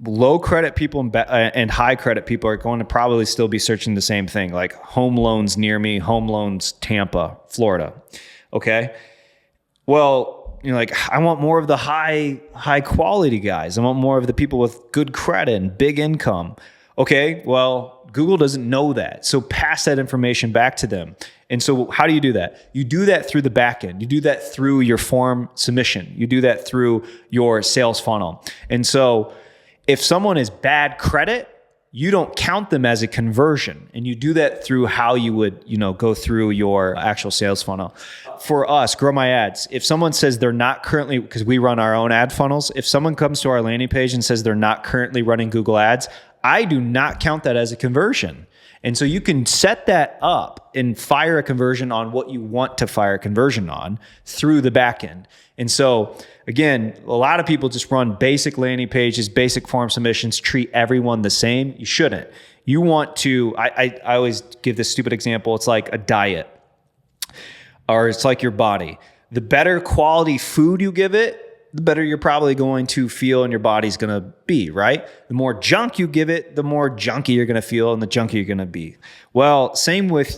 low credit people and high credit people are going to probably still be searching the same thing, like home loans near me, home loans, Tampa, Florida. Okay. Well, like, I want more of the high quality guys. I want more of the people with good credit and big income. Okay. Well, Google doesn't know that. So pass that information back to them. And so how do you do that? You do that through the backend. You do that through your form submission. You do that through your sales funnel. And so if someone is bad credit, you don't count them as a conversion. And you do that through how you would, go through your actual sales funnel. For us, Grow My Ads, if someone says they're not currently, because we run our own ad funnels, if someone comes to our landing page and says they're not currently running Google Ads, I do not count that as a conversion. And so you can set that up and fire a conversion on what you want to fire a conversion on through the backend. And so again, a lot of people just run basic landing pages, basic form submissions, treat everyone the same. You shouldn't. You want to, I always give this stupid example. It's like a diet, or it's like your body. The better quality food you give it, the better you're probably going to feel and your body's going to be, right? The more junk you give it, the more junky you're going to feel and the junky you're going to be. Well, same with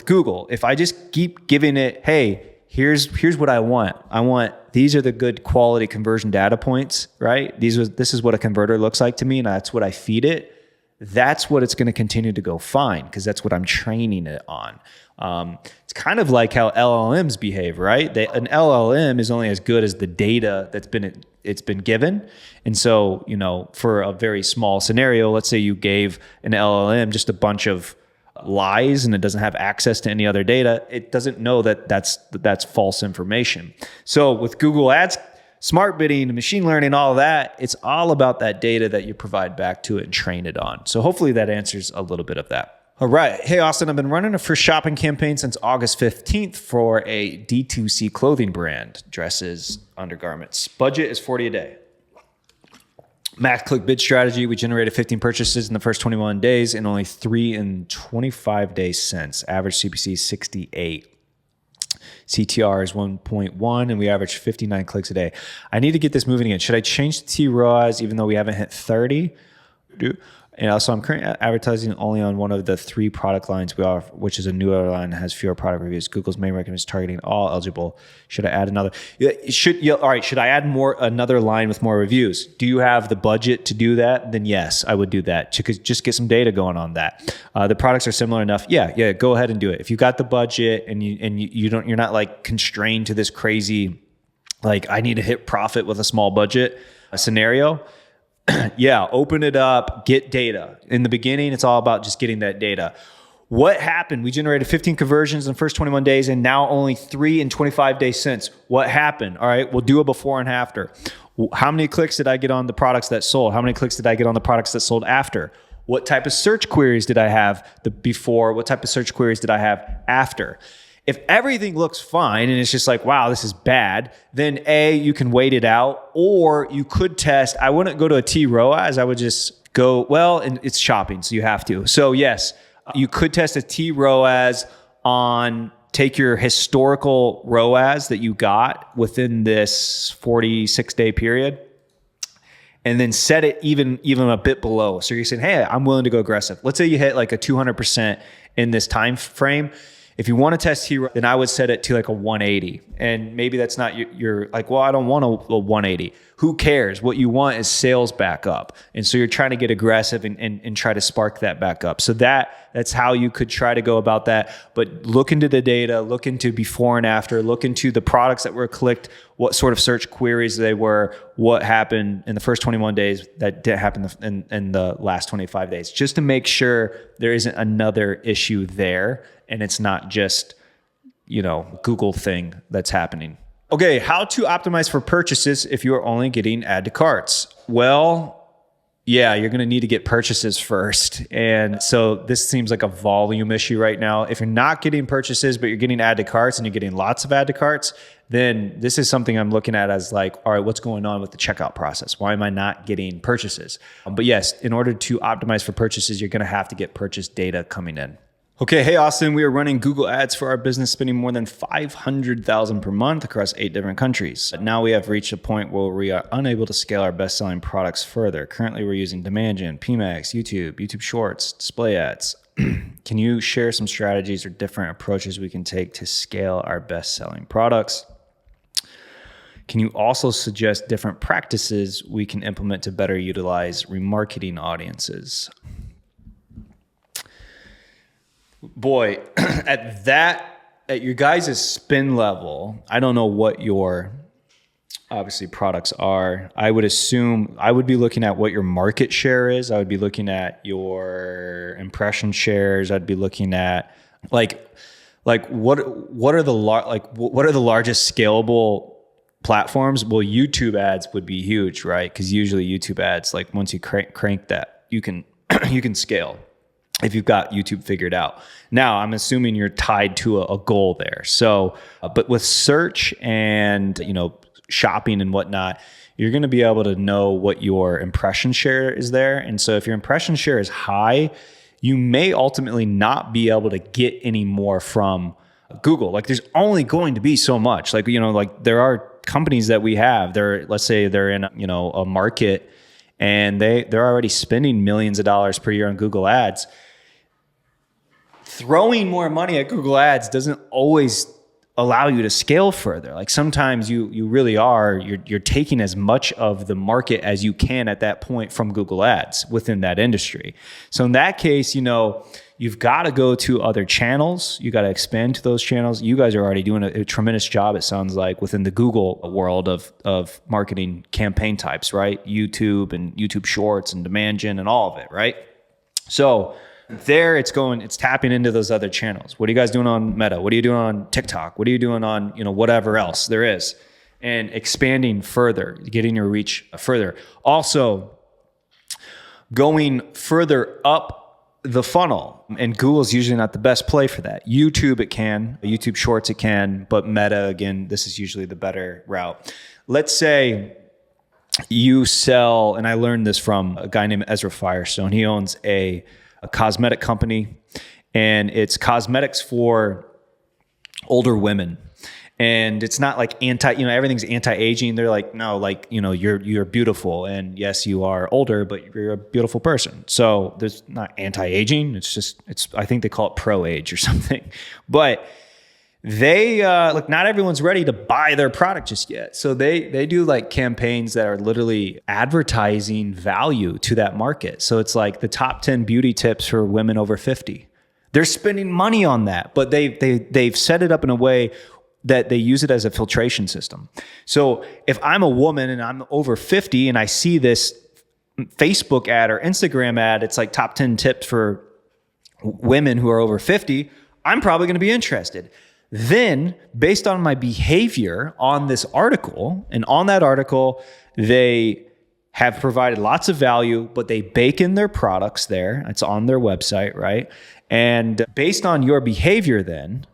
Google. If I just keep giving it, hey, here's what I want. These are the good quality conversion data points, right? This is what a converter looks like to me, and that's what I feed it. That's what it's going to continue to go find because that's what I'm training it on. It's kind of like how LLMs behave, right? An LLM is only as good as the data it's been given. And so, for a very small scenario, let's say you gave an LLM just a bunch of lies and it doesn't have access to any other data, it doesn't know that that's false information. So with Google Ads, smart bidding, machine learning, all of that, it's all about that data that you provide back to it and train it on. So hopefully that answers a little bit of that. All right. Hey, Austin, I've been running a free shopping campaign since August 15th for a D2C clothing brand, dresses, undergarments. Budget is $40 a day. Max click bid strategy. We generated 15 purchases in the first 21 days and only 3 in 25 days since. Average CPC is 68. CTR is 1.1 and we average 59 clicks a day. I need to get this moving again. Should I change the T-ROAS even though we haven't hit 30? And also, I'm currently advertising only on one of the 3 product lines we offer, which is a newer line that has fewer product reviews. Google's main recommendation is targeting all eligible. Should I add another? All right. Should I add another line with more reviews? Do you have the budget to do that? Then yes, I would do that. Just get some data going on that. The products are similar enough. Yeah. Go ahead and do it. If you got the budget and you're not like constrained to this crazy, like I need to hit profit with a small budget scenario. Yeah, open it up, get data. In the beginning, it's all about just getting that data. What happened? We generated 15 conversions in the first 21 days and now only 3 in 25 days since. What happened? All right, we'll do a before and after. How many clicks did I get on the products that sold? How many clicks did I get on the products that sold after? What type of search queries did I have before? What type of search queries did I have after? If everything looks fine and it's just like, wow, this is bad, then A, you can wait it out, or you could test. I wouldn't go to a T ROAS. I would just go, well, and it's shopping, so you have to. So yes, you could test a T ROAS on, take your historical ROAS that you got within this 46-day period, and then set it even a bit below. So you're saying, hey, I'm willing to go aggressive. Let's say you hit like a 200% in this time frame. If you want to test hero, then I would set it to like a 180. And maybe that's not you're like, well, I don't want a 180. Who cares? What you want is sales back up. And so you're trying to get aggressive and try to spark that back up. So that's how you could try to go about that. But look into the data, look into before and after, look into the products that were clicked, what sort of search queries they were, what happened in the first 21 days that didn't happen in the last 25 days, just to make sure there isn't another issue there. And it's not just, Google thing that's happening. Okay, how to optimize for purchases if you are only getting add to carts? Well, yeah, you're going to need to get purchases first. And so this seems like a volume issue right now. If you're not getting purchases, but you're getting add to carts and you're getting lots of add to carts, then this is something I'm looking at as like, all right, what's going on with the checkout process? Why am I not getting purchases? But yes, in order to optimize for purchases, you're going to have to get purchase data coming in. Okay, hey Austin, we are running Google ads for our business, spending more than $500,000 per month across 8 different countries. Now we have reached a point where we are unable to scale our best-selling products further. Currently, we're using demand gen, PMax, YouTube Shorts, display ads. Can you share some strategies or different approaches we can take to scale our best-selling products? Can you also suggest different practices we can implement to better utilize remarketing audiences? Boy, at your guys' spin level, I don't know what your obviously products are. I would assume I would be looking at what your market share is. I would be looking at your impression shares. I'd be looking at what are the largest scalable platforms? Well, YouTube ads would be huge, right? Because usually YouTube ads, like once you crank that, you can scale. If you've got YouTube figured out. Now, I'm assuming you're tied to a goal there. So, but with search and, shopping and whatnot, you're going to be able to know what your impression share is there. And so if your impression share is high, you may ultimately not be able to get any more from Google. Like there's only going to be so much. Like, there are companies that we have, let's say they're in, a market and they're already spending millions of dollars per year on Google ads. Throwing more money at Google ads doesn't always allow you to scale further. Like sometimes you really are, you're taking as much of the market as you can at that point from Google ads within that industry. So in that case, you've got to go to other channels. You got to expand to those channels. You guys are already doing a tremendous job, it sounds like, within the Google world of marketing campaign types, right? YouTube and YouTube Shorts and demand gen and all of it, right? So there it's tapping into those other channels. What are you guys doing on Meta? What are you doing on TikTok? What are you doing on, whatever else there is? And expanding further, getting your reach further. Also, going further up the funnel. And Google's usually not the best play for that. YouTube, it can. YouTube Shorts, it can. But Meta, again, this is usually the better route. Let's say you sell, and I learned this from a guy named Ezra Firestone. He owns a cosmetic company, and it's cosmetics for older women. And it's not like everything's anti-aging. They're like, no, like, you're beautiful. And yes, you are older, but you're a beautiful person. So there's not anti-aging. I think they call it pro-age or something. But they, not everyone's ready to buy their product just yet. So they do like campaigns that are literally advertising value to that market. So it's like the top 10 beauty tips for women over 50. They're spending money on that, but they've set it up in a way that they use it as a filtration system. So if I'm a woman and I'm over 50 and I see this Facebook ad or Instagram ad, it's like top 10 tips for women who are over 50, I'm probably going to be interested. Then, based on my behavior on this article, and on that article, they have provided lots of value, but they bake in their products there. It's on their website, right? And based on your behavior then,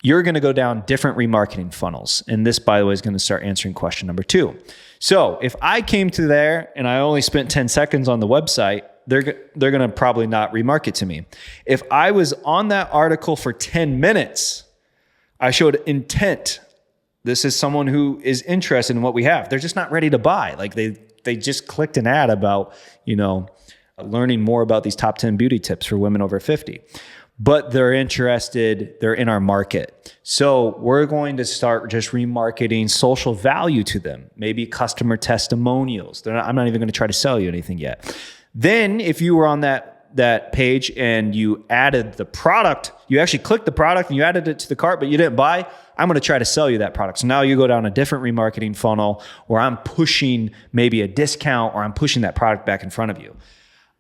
you're going to go down different remarketing funnels. And this, by the way, is going to start answering question number 2. So if I came to there and I only spent 10 seconds on the website, they're going to probably not remarket to me. If I was on that article for 10 minutes, I showed intent. This is someone who is interested in what we have. They're just not ready to buy. Like they just clicked an ad about, learning more about these top 10 beauty tips for women over 50. But they're interested, they're in our market. So we're going to start just remarketing social value to them, maybe customer testimonials. I'm not even going to try to sell you anything yet. Then if you were on that page and you added the product, you actually clicked the product and you added it to the cart, but you didn't buy, I'm going to try to sell you that product. So now you go down a different remarketing funnel where I'm pushing maybe a discount or I'm pushing that product back in front of you.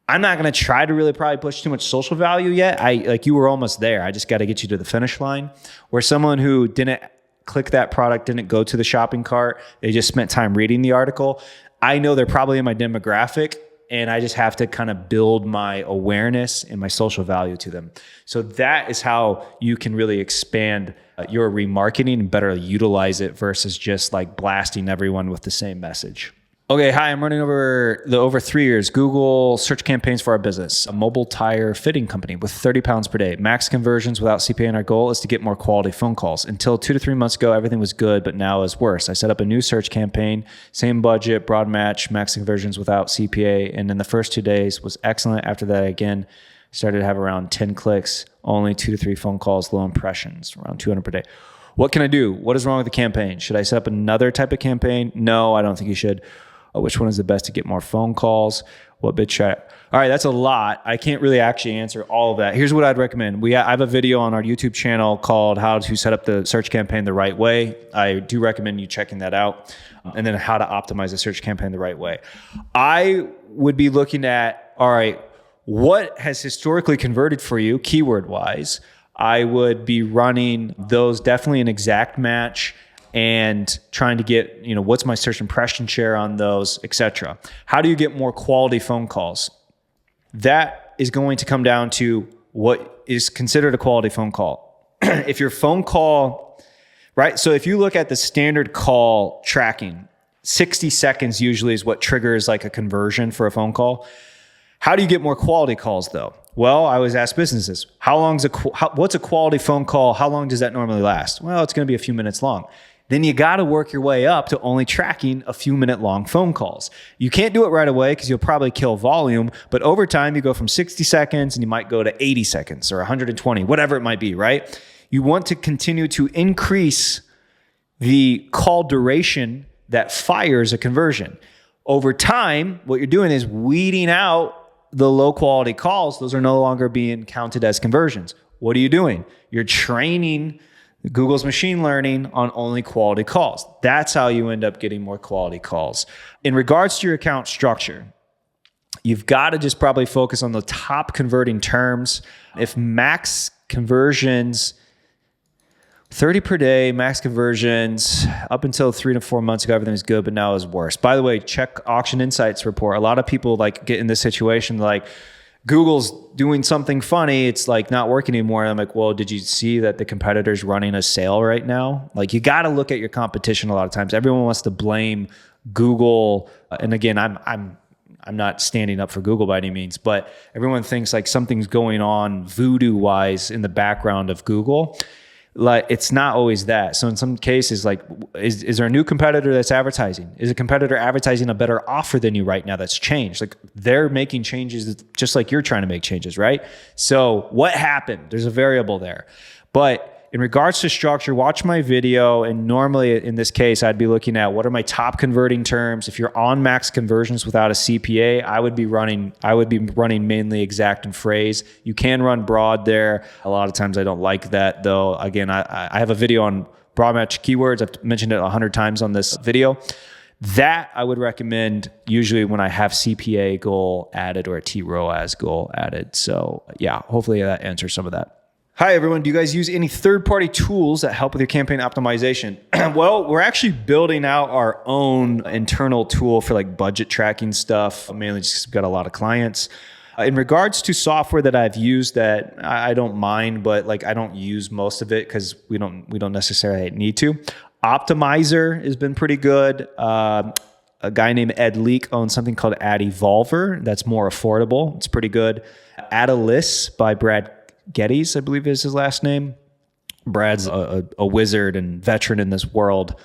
I'm not going to try to really probably push too much social value yet. You were almost there. I just got to get you to the finish line. Where someone who didn't click that product, didn't go to the shopping cart, they just spent time reading the article. I know they're probably in my demographic, and I just have to kind of build my awareness and my social value to them. So that is how you can really expand your remarketing and better utilize it versus just like blasting everyone with the same message. Okay, hi, I'm running over 3 years Google search campaigns for our business, a mobile tire fitting company with 30 pounds per day. Max conversions without CPA, and our goal is to get more quality phone calls. Until 2 to 3 months ago, everything was good, but now is worse. I set up a new search campaign, same budget, broad match, max conversions without CPA, and in the first 2 days was excellent. After that, again, started to have around 10 clicks, only 2 to 3 phone calls, low impressions, around 200 per day. What can I do? What is wrong with the campaign? Should I set up another type of campaign? No, I don't think you should. Which one is the best to get more phone calls? What bid should I? All right, that's a lot. I can't really actually answer all of that. Here's what I'd recommend. I have a video on our YouTube channel called How to Set Up the Search Campaign the Right Way. I do recommend you checking that out. And then how to optimize the search campaign the right way. I would be looking at, all right, what has historically converted for you keyword-wise? I would be running those definitely an exact match and trying to get, what's my search impression share on those, etc. How do you get more quality phone calls? That is going to come down to what is considered a quality phone call. If your phone call, right? So if you look at the standard call tracking, 60 seconds usually is what triggers like a conversion for a phone call. How do you get more quality calls though? Well, I always ask businesses, what's a quality phone call? How long does that normally last? Well, it's going to be a few minutes long. Then you got to work your way up to only tracking a few minute long phone calls. You can't do it right away because you'll probably kill volume, but over time you go from 60 seconds and you might go to 80 seconds or 120, whatever it might be, right? You want to continue to increase the call duration that fires a conversion. Over time, what you're doing is weeding out the low quality calls. Those are no longer being counted as conversions. What are you doing? You're training Google's machine learning on only quality calls. That's how you end up getting more quality calls. In regards to your account structure, you've got to just probably focus on the top converting terms. If max conversions, 30 per day, max conversions, up until 3 to 4 months ago, everything was good, but now is worse. By the way, check Auction Insights report. A lot of people get in this situation like, Google's doing something funny. It's not working anymore. And I'm like, well, did you see that the competitor's running a sale right now? You got to look at your competition a lot of times. Everyone wants to blame Google. And again, I'm not standing up for Google by any means, but everyone thinks something's going on voodoo wise in the background of Google. It's not always that. So in some cases, is there a new competitor that's advertising? Is a competitor advertising a better offer than you right now that's changed? They're making changes just like you're trying to make changes, right? So what happened? There's a variable there. But in regards to structure, watch my video. And normally in this case, I'd be looking at what are my top converting terms. If you're on max conversions without a CPA, I would be running mainly exact and phrase. You can run broad there. A lot of times I don't like that though. Again, I have a video on broad match keywords. I've mentioned it 100 times on this video. That I would recommend usually when I have CPA goal added or a TROAS goal added. So yeah, hopefully that answers some of that. Hi everyone, do you guys use any third-party tools that help with your campaign optimization? Well, we're actually building out our own internal tool for like budget tracking stuff, mainly just because we've got a lot of clients. In regards to software that I've used that I don't mind, but like I don't use most of it because we don't necessarily need to. Optimizer has been pretty good. A guy named Ed Leak owns something called Ad Evolver that's more affordable. It's pretty good. Add-a-List by Brad Geddes, I believe is his last name. Brad's a wizard and veteran in this world.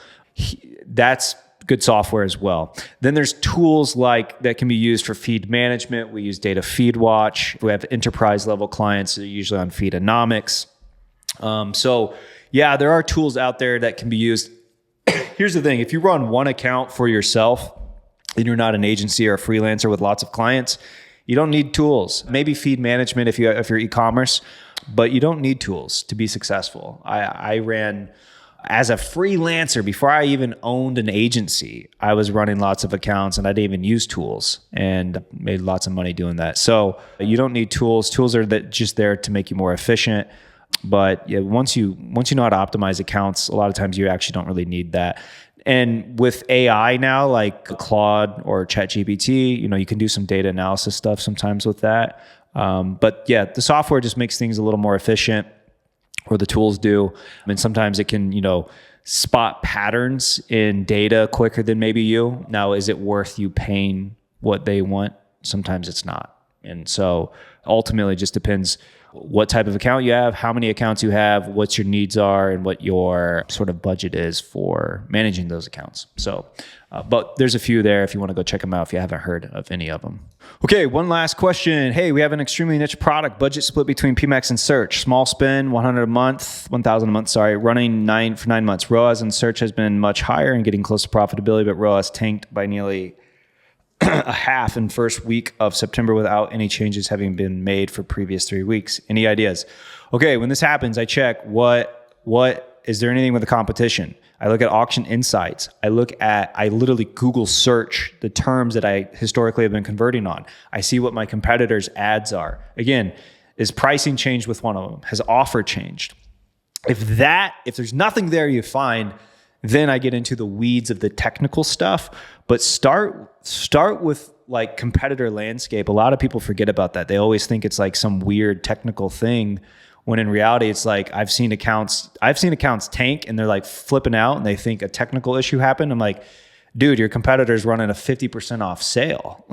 That's good software as well. Then there's tools like that can be used for feed management. We use Data Feed Watch. We have enterprise level clients that are usually on Feedonomics. So yeah, there are tools out there that can be used. Here's the thing. If you run one account for yourself and you're not an agency or a freelancer with lots of clients, you don't need tools. Maybe feed management if you're e-commerce, but you don't need tools to be successful. I ran as a freelancer before I even owned an agency. I was running lots of accounts and I didn't even use tools and made lots of money doing that. So you don't need tools. Tools are just there to make you more efficient. But yeah, once you know how to optimize accounts, a lot of times you actually don't really need that. And with AI now, like Claude or ChatGPT, you can do some data analysis stuff sometimes with that. But yeah, the software just makes things a little more efficient, or the tools do. I mean, sometimes it can, spot patterns in data quicker than maybe you. Now, is it worth you paying what they want? Sometimes it's not. And so ultimately it just depends what type of account you have, how many accounts you have, what your needs are, and what your sort of budget is for managing those accounts. So, but there's a few there if you want to go check them out if you haven't heard of any of them. Okay, one last question. Hey, we have an extremely niche product, budget split between PMax and search. Small spend, 100 a month, 1,000 a month, running for 9 months. ROAS and search has been much higher and getting close to profitability, but ROAS tanked by nearly a half in first week of September without any changes having been made for previous 3 weeks. Any ideas? Okay, when this happens, I check what is there anything with the competition? I look at auction insights. I literally Google search the terms that I historically have been converting on. I see what my competitors' ads are. Again, is pricing changed with one of them? Has offer changed? If there's nothing there you find, then I get into the weeds of the technical stuff. But start with like competitor landscape. A lot of people forget about that. They always think it's like some weird technical thing, when in reality it's like I've seen accounts tank and they're like flipping out and they think a technical issue happened. I'm like, dude, your competitor's running a 50% off sale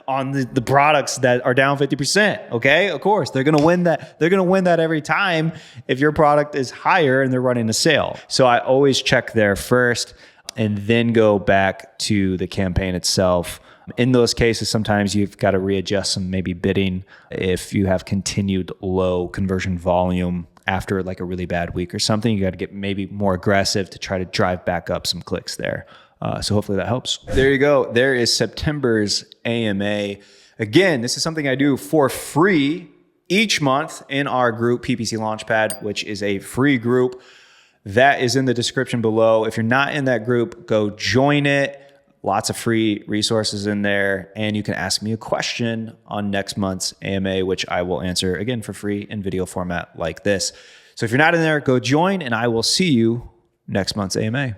on the products that are down 50%. Okay, of course they're gonna win that. They're gonna win that every time if your product is higher and they're running a sale. So I always check there first and then go back to the campaign itself. In those cases, sometimes you've got to readjust some maybe bidding if you have continued low conversion volume after like a really bad week or something. You got to get maybe more aggressive to try to drive back up some clicks there. So hopefully that helps. There you go. There is September's AMA. Again, this is something I do for free each month in our group, PPC Launchpad, which is a free group. That is in the description below. If you're not in that group, go join it. Lots of free resources in there. And you can ask me a question on next month's AMA, which I will answer again for free in video format like this. So if you're not in there, go join and I will see you next month's AMA.